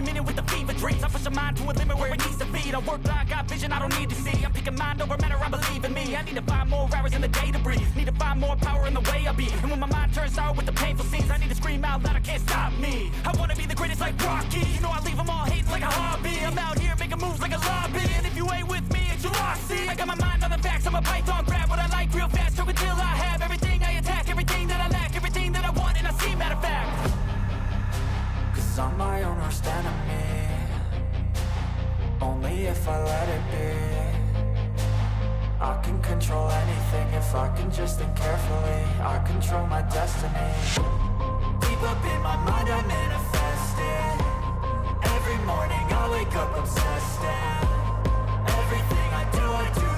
every minute with the fever dreams. I push a mind to a limit where it needs to feed. I work blind, got vision I don't need to see. I'm picking mind over matter, I believe in me. I need to find more hours in the day to breathe. Need to find more power in the way I be. And when my mind turns sour with the painful scenes, I need to scream out loud, I can't stop me. I wanna be the greatest like Rocky. You know I leave them all hating like a hobby. I'm out here making moves like a lobby. And if you ain't with me, it's your loss. See, I got my mind on the facts. I'm a python, grab what I like real fast. Choke until I have everything I attack. Everything that I lack, everything that I want. And I see, matter of fact, 'cause I'm my own worst enemy. Only if I let it be. I can control anything if I can just think carefully. I control my destiny. Deep up in my mind I manifest it. Every morning I wake up obsessed, and everything I do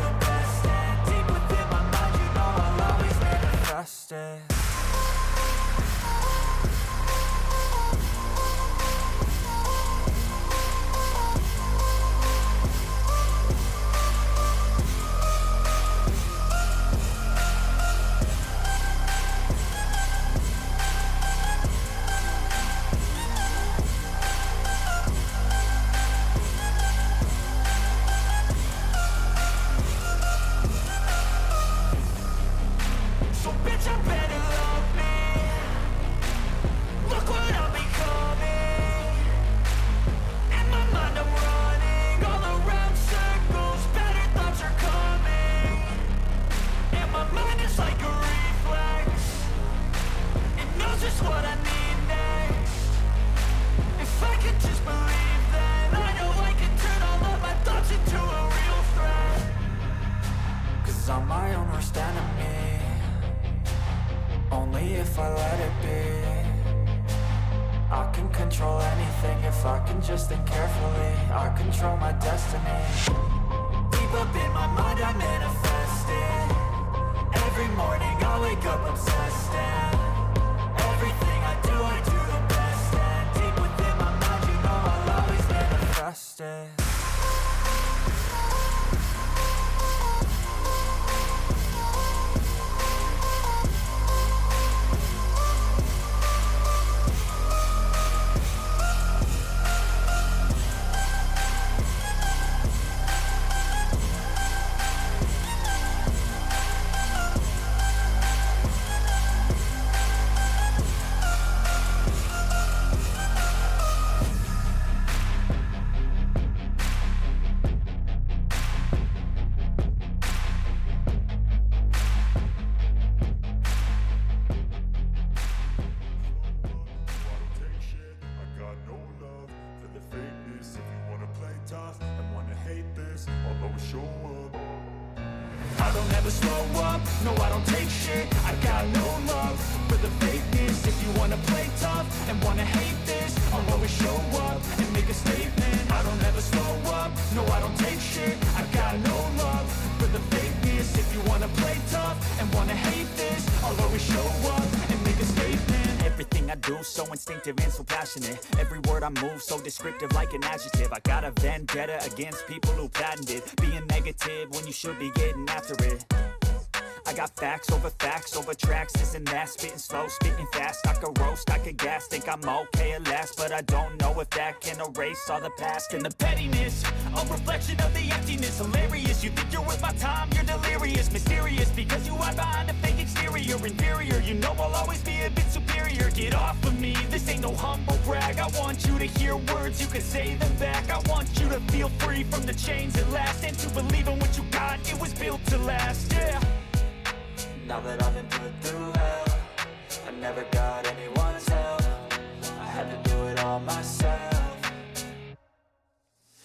the best. And deep within my mind, you know I'll always manifest it. I'm my own worst enemy. Only if I let it be. I can control anything if I can just think carefully. I control my destiny. Deep up in my mind I manifest it. Every morning I wake up obsessed, and everything I do the best. And deep within my mind, you know I'll always manifest it. I don't ever slow up, no I don't take shit. I got no love for the fakeness. If you wanna play tough and wanna hate this, I'll always show up and make a statement. I don't ever slow up, no I don't take shit. I got no love for the fakeness. If you wanna play tough and wanna hate this, I'll always show up and make a statement. Everything I do so instinctive and so passionate. Every word I move so descriptive like an adjective. I got a vendetta against people who patented being negative when you should be getting after it. I got facts over tracks, this and that. Spitting slow, spitting fast. I could roast, I could gas. Think I'm okay at last, but I don't know if that can erase all the past. And the pettiness, a reflection of the emptiness. Hilarious, you think you're worth my time, you're delirious. Mysterious, because you hide behind a fake exterior. Inferior, you know I'll always be a bit superior. Get off of me, this ain't no humble brag. I want you to hear words, you can say them back. I want you to feel free from the chains that last, and to believe in what you got, it was built to last, yeah. Now that I've been put through hell, I never got anyone's help. I had to do it all myself.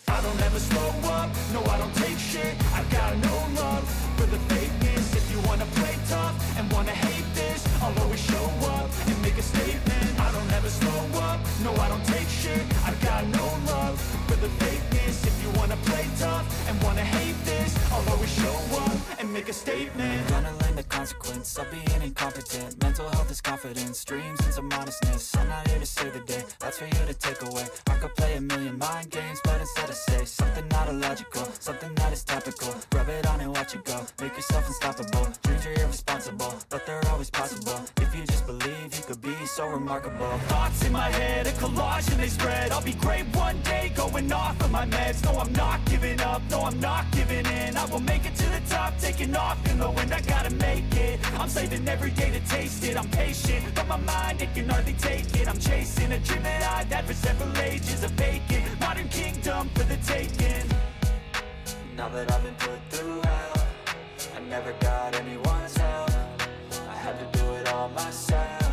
I don't ever slow up, no I don't take shit. I got no love for the fakeness. If you wanna play tough and wanna hate this, I'll always show up and make a statement. I don't ever slow up, no I don't take shit. I got no love for the fakeness. If you wanna play tough and wanna hate this, I'll always show up and make a statement. Gonna learn the consequence of being incompetent. Mental health is confidence, dreams and some honestness. I'm not here to save the day, that's for you to take away. I could play a million mind games, but instead I say something not illogical, something that is topical. Rub it on and watch it go, make yourself unstoppable. Dreams are irresponsible, but they're always possible. If you just believe, you could be so remarkable. Thoughts in my head, a collage and they spread. I'll be great one day, going off of my meds. No, I'm not giving up, no, I'm not giving in. I will make it to the top, taking off in the wind. I gotta make it, I'm saving every day to taste it. I'm patient, but my mind, it can hardly take it. I'm chasing a dream that I've had for several ages. A vacant, modern kingdom for the taking. Now that I've been put through hell, I never got anyone's help. I had to do it all myself.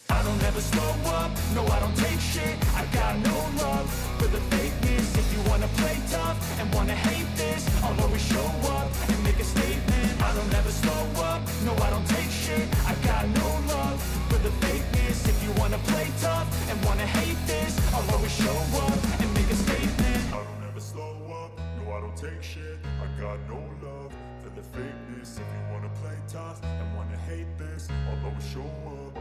I don't ever slow up, no I don't take shit. I got no love for the fakeness. If you wanna play tough and wanna hate this, I'll always show up and make a statement. I don't ever slow up, no I don't take shit. I got no love for the fakeness. If you wanna play tough and wanna hate this, I'll always show up and make a statement. I don't ever slow up, no I don't take shit. I got no love for the fakeness. If you wanna play tough and wanna hate this, I'll always show up.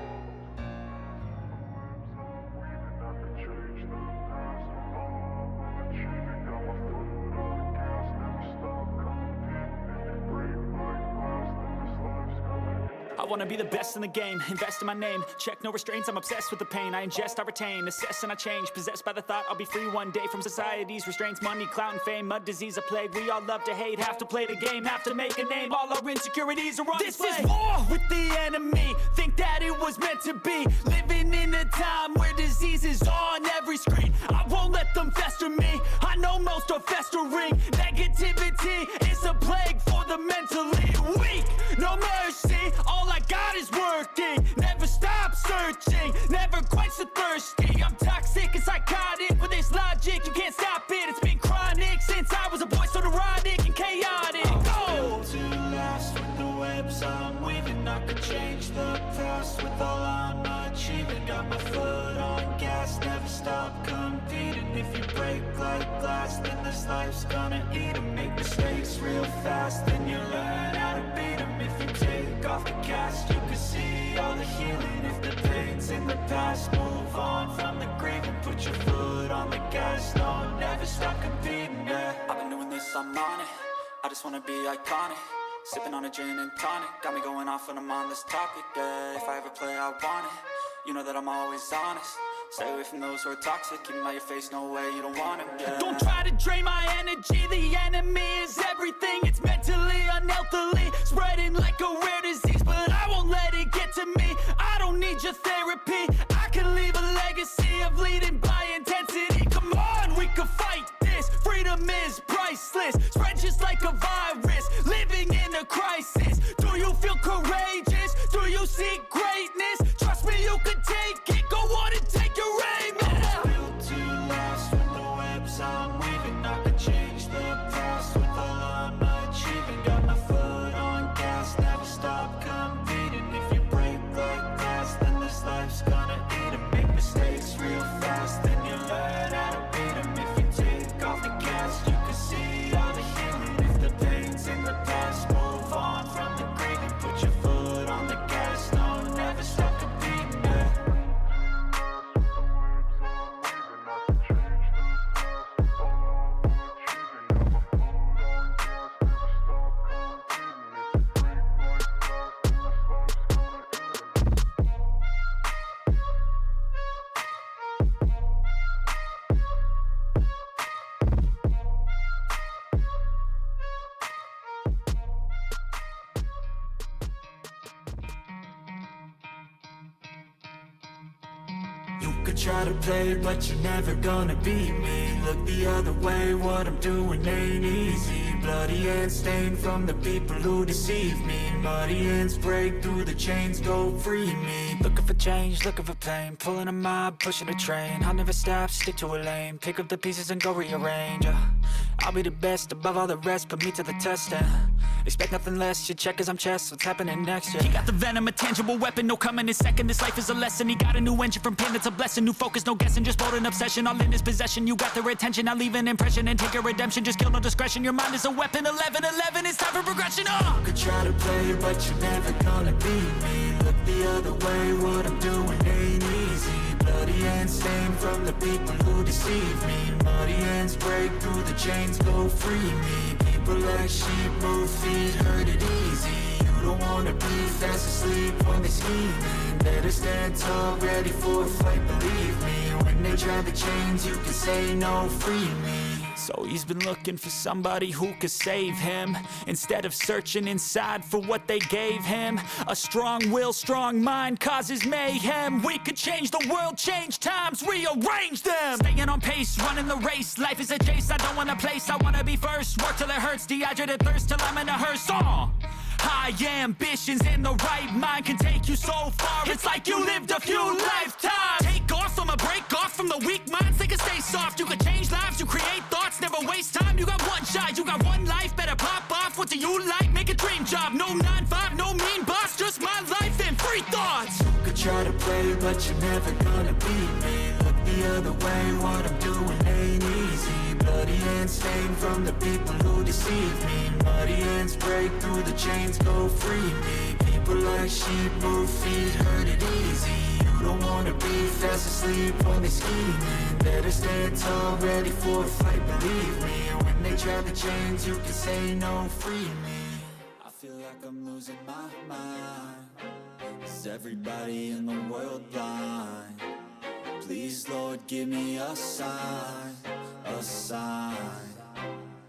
I wanna be the best in the game, invest in my name. Check no restraints, I'm obsessed with the pain. I ingest, I retain, assess and I change. Possessed by the thought I'll be free one day from society's restraints. Money, clout and fame, mud, disease, a plague. We all love to hate, have to play the game, have to make a name. All our insecurities are on display. This is war with the enemy, think that it was meant to be. Living in a time where disease is on every screen. I won't let them fester me, I know most are festering. Negativity is a plague for the mentally weak. No mercy, all I got is working. Never stop searching, never quite so thirsty. I'm toxic and psychotic with this logic, you can't stop it. It's been chronic since I was a boy, so neurotic and chaotic. I'm built to last with the webs I'm weaving. I could change the past with all I'm achieving. Got my foot on gas, never stop competing. If you break like glass, then this life's gonna eat 'em. Make mistakes real fast, then you learn how to beat 'em. If you take off the cast, you can see all the healing. If the pain's in the past, move on from the grave and put your foot on the gas. No, never stop competing, yeah. I've been doing this, I'm on it. I just wanna be iconic. Sipping on a gin and tonic, got me going off when I'm on this topic, yeah. If I ever play, I want it. You know that I'm always honest. Stay away from those who are toxic. Keep them out your face, no way, you don't want them, yeah. Don't try to drain my energy. The enemy is everything. It's mentally, unhealthily spreading like a rare disease, but I won't let it get to me. I don't need your therapy. I can leave a legacy of leading by intensity. Come on, we can fight this. Freedom is priceless. Spread just like a virus. Living in a crisis. Do you feel courageous? Do you seek greatness? Trust me, you can take it. Go on and take your aim. I'm built to last with the webs I'm weaving. I could change the past with all I'm achieving. Got my foot on gas, never stop competing. If you break like glass, then this life's gonna eat 'em. Make mistakes real fast, then you learn how to beat 'em. If you take off the cast, you can see all the healing. If the pain's in the past, move on from the grave and put your foot on the gas. No, never stop competing, yeah. You could try to play, but you're never gonna beat me. Look the other way, what I'm doing ain't easy. Bloody hands stained from the people who deceive me. Muddy hands break through the chains, go free me. Looking for change, looking for pain. Pulling a mob, pushing a train. I'll never stop, stick to a lane. Pick up the pieces and go rearrange. I'll be the best above all the rest, put me to the test and expect nothing less, you check as I'm chess, what's happening next, yeah. He got the venom, a tangible weapon, no coming in second. This life is a lesson, he got a new engine from pain, it's a blessing. New focus, no guessing, just bold and obsession, all in his possession. You got their attention, now leave an impression and take a redemption. Just kill, no discretion, your mind is a weapon. 11-11, it's time for progression. You could try to play, but you're never gonna beat me. Look the other way, what I'm doing ain't easy. Bloody hands stained from the people who deceive me. Muddy hands break through the chains, go free me. People like sheep move feet, hurt it easy. You don't wanna be fast asleep when they're scheming. Better stand tall, ready for a fight, believe me. When they try the chains, you can say no, free me. So he's been looking for somebody who could save him, instead of searching inside for what they gave him. A strong will, strong mind causes mayhem. We could change the world, change times, rearrange them. Staying on pace, running the race. Life is a chase, I don't want a place, I wanna be first. Work till it hurts, dehydrated thirst till I'm in a hearse. High ambitions in the right mind can take you so far. It's like you lived a few lifetimes. Take off from a break off from the weak minds. They can stay soft. You can change lives. You create thoughts. Never waste time. You got one shot. You got one life. Better pop off. What do you like? Make a dream job. No 9-5. No mean boss. Just my life and free thoughts. You could try to play, but you're never gonna beat me. Look the other way. What I'm doing ain't easy. Bloody hands stained from the people who deceive me. Muddy hands break through the chains, go free me. People like sheep move feet, hurt it easy. You don't wanna be fast asleep when they're scheming. Better stand tall, ready for a fight, believe me. When they try the chains, you can say no, free me. I feel like I'm losing my mind. Is everybody in the world blind? Please, Lord, give me a sign, a sign.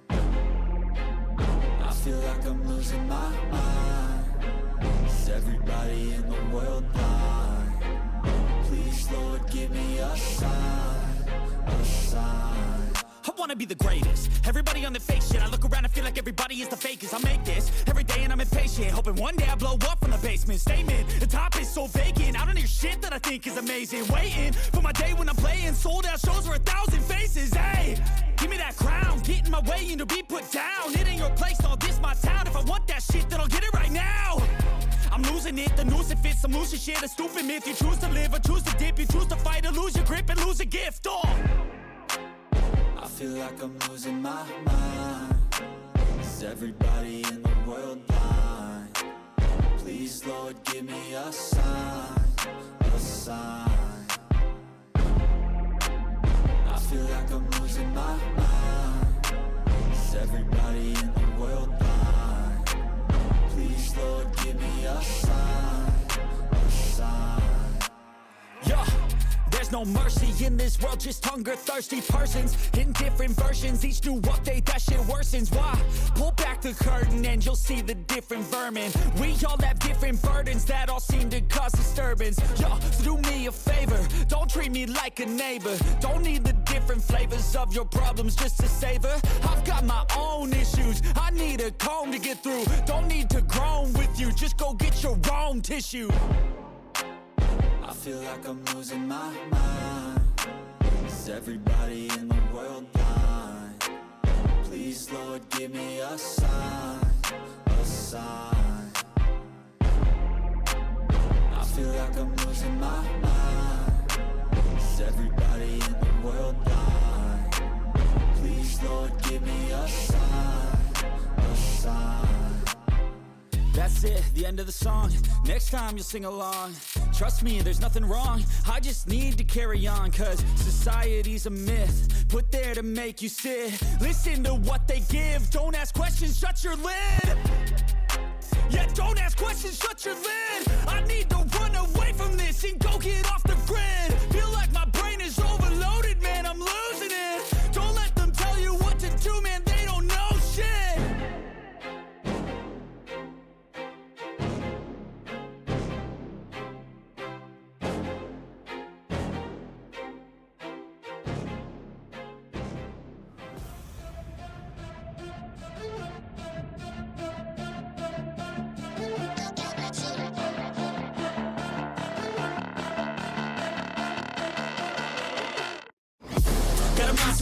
I feel like I'm losing my mind. Is everybody in the world blind? Please, Lord, give me a sign, a sign. I wanna be the greatest. Everybody on the fake shit. I look around and feel like everybody is the fakest. I make this every day and I'm impatient, hoping one day I blow up from the basement. Statement, the top is so vacant. I don't hear shit that I think is amazing. Waiting for my day when I'm playing sold out shows for 1,000 faces. Hey, give me that crown, get in my way and to be put down. It ain't your place, all this my town. If I want that shit, then I'll get it right now. I'm losing it, the noose it fits. I'm losing shit, a stupid myth. You choose to live or choose to dip. You choose to fight or lose your grip and lose a gift. I feel like I'm losing my mind. Is everybody in the world blind? Please, Lord, give me a sign, a sign. I feel like I'm losing my mind. Is everybody in the world blind? Please, Lord, give me a sign, a sign. Yeah. There's no mercy in this world, just hunger-thirsty persons in different versions. Each new update, that shit worsens. Why? Pull back the curtain and you'll see the different vermin. We all have different burdens that all seem to cause disturbance. Yo, so do me a favor, don't treat me like a neighbor. Don't need the different flavors of your problems just to savor. I've got my own issues, I need a comb to get through. Don't need to groan with you, just go get your own tissue. I feel like I'm losing my mind. Is everybody in the world blind? Please, Lord, give me a sign, a sign. I feel like I'm losing my mind. Is everybody in the world blind? Please, Lord, give me a sign, a sign. That's it, the end of the song. Next time you'll sing along. Trust me, there's nothing wrong. I just need to carry on, cause society's a myth put there to make you sit. Listen to what they give. Don't ask questions, shut your lid. Yeah, don't ask questions, shut your lid. I need to run away from this and go get off the grid. Feel like my brain is overloaded, man, I'm losing it. Don't let them tell you what to do, man, they don't know shit.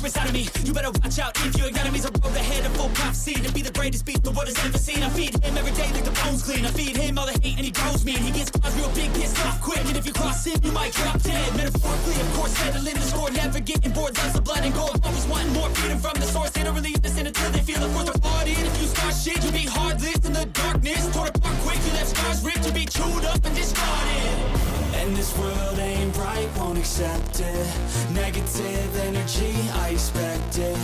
Inside of me, you better watch out if your enemy's a road ahead of full prophecy to be the greatest beast the world has ever seen. I feed him every day like the bones clean. I feed him all the hate and he grows me. And he gets cause real big, pissed off quick. And if you cross him, you might drop dead. Metaphorically, of course, settling the score, never getting bored. Loves the blood and gold, always wanting more freedom from the source. They don't really listen until they feel the force. They're flawed in darkness. Tore apart quick, you left scars ripped to be chewed up and discarded. And this world ain't right, won't accept it. Negative energy, I expect it.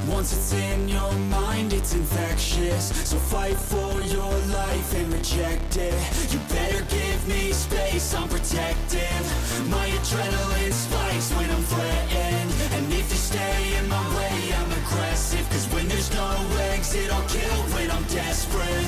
Once it's in your mind, it's infectious. So fight for your life and reject it. You better give me space, I'm protective. My adrenaline spikes when I'm threatened. And if you stay in my way, I'm aggressive. Cause when there's no exit, I'll kill when I'm desperate.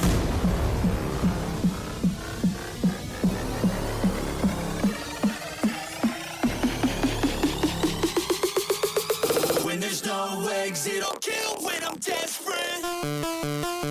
There's no exit, I'll kill when I'm desperate.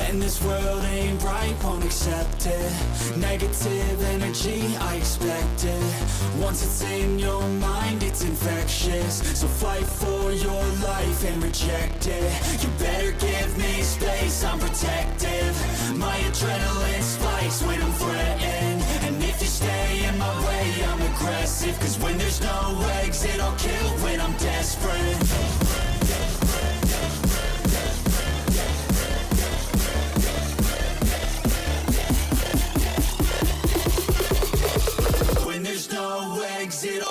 And this world ain't right, won't accept it. Negative energy, I expect it. Once it's in your mind, it's infectious. So fight for your life and reject it. You better give me space, I'm protective. My adrenaline spikes when I'm threatened. And if you stay in my way, I'm aggressive. Cause when there's no exit, I'll kill when I'm desperate. When there's no exit,